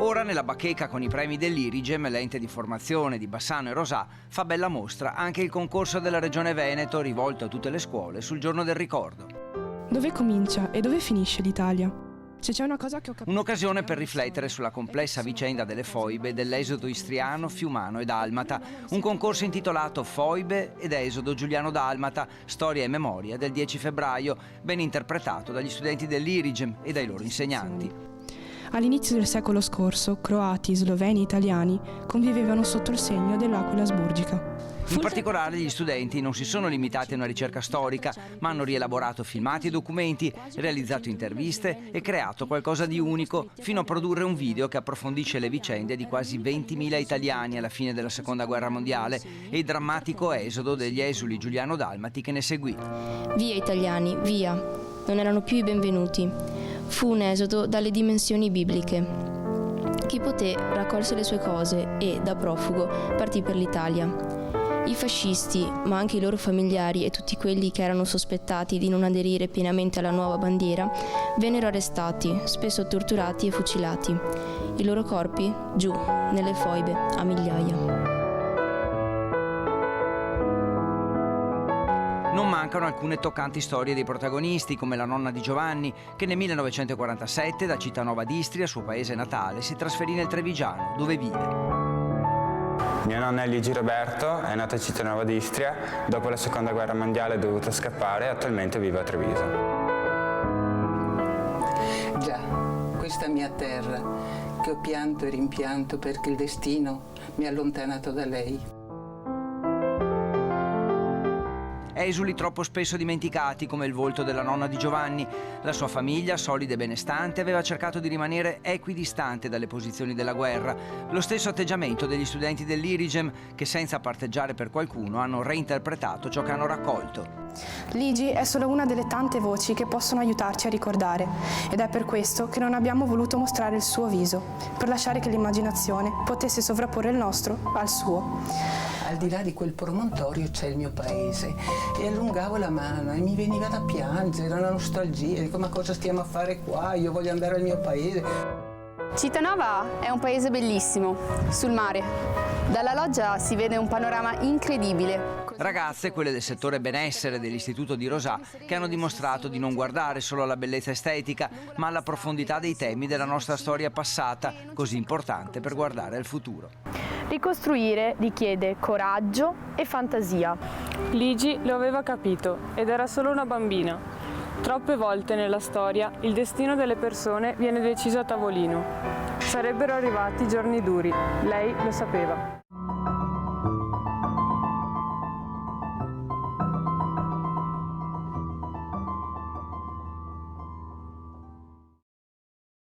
Ora nella bacheca con i premi dell'Irigem, l'ente di formazione di Bassano e Rosà, fa bella mostra anche il concorso della Regione Veneto rivolto a tutte le scuole sul giorno del ricordo. Dove comincia e dove finisce l'Italia? Se c'è una cosa che ho capito... Un'occasione per riflettere sulla complessa vicenda delle foibe dell'esodo istriano, fiumano e dalmata. Un concorso intitolato Foibe ed esodo giuliano-dalmata, storia e memoria del 10 febbraio, ben interpretato dagli studenti dell'Irigem e dai loro insegnanti. All'inizio del secolo scorso, croati, sloveni e italiani convivevano sotto il segno dell'aquila asburgica. In particolare gli studenti non si sono limitati a una ricerca storica, ma hanno rielaborato filmati e documenti, realizzato interviste e creato qualcosa di unico, fino a produrre un video che approfondisce le vicende di quasi 20.000 italiani alla fine della Seconda Guerra Mondiale e il drammatico esodo degli esuli giuliano-dalmati che ne seguì. Via italiani, via! Non erano più i benvenuti. Fu un esodo dalle dimensioni bibliche. Chi poté raccolse le sue cose e, da profugo, partì per l'Italia. I fascisti, ma anche i loro familiari e tutti quelli che erano sospettati di non aderire pienamente alla nuova bandiera, vennero arrestati, spesso torturati e fucilati. I loro corpi giù, nelle foibe, a migliaia. Non mancano alcune toccanti storie dei protagonisti, come la nonna di Giovanni, che nel 1947 da Cittànova d'Istria, suo paese natale, si trasferì nel Trevigiano, dove vive. Mio nonno è Luigi Roberto, è nato a Cittànova d'Istria, dopo la Seconda Guerra Mondiale è dovuto scappare e attualmente vive a Treviso. Già, questa mia terra, che ho pianto e rimpianto perché il destino mi ha allontanato da lei. Esuli troppo spesso dimenticati, come il volto della nonna di Giovanni. La sua famiglia, solida e benestante, aveva cercato di rimanere equidistante dalle posizioni della guerra. Lo stesso atteggiamento degli studenti dell'Irigem, che senza parteggiare per qualcuno hanno reinterpretato ciò che hanno raccolto. Ligi è solo una delle tante voci che possono aiutarci a ricordare, ed è per questo che non abbiamo voluto mostrare il suo viso, per lasciare che l'immaginazione potesse sovrapporre il nostro al suo. Al di là di quel promontorio c'è il mio paese e allungavo la mano e mi veniva da piangere, una nostalgia, dico ma cosa stiamo a fare qua, io voglio andare al mio paese. Cittànova è un paese bellissimo, sul mare. Dalla loggia si vede un panorama incredibile. Ragazze, quelle del settore benessere dell'Istituto di Rosà, che hanno dimostrato di non guardare solo alla bellezza estetica, ma alla profondità dei temi della nostra storia passata, così importante per guardare al futuro. Ricostruire richiede coraggio e fantasia. Ligi lo aveva capito ed era solo una bambina. Troppe volte nella storia il destino delle persone viene deciso a tavolino. Sarebbero arrivati giorni duri, lei lo sapeva.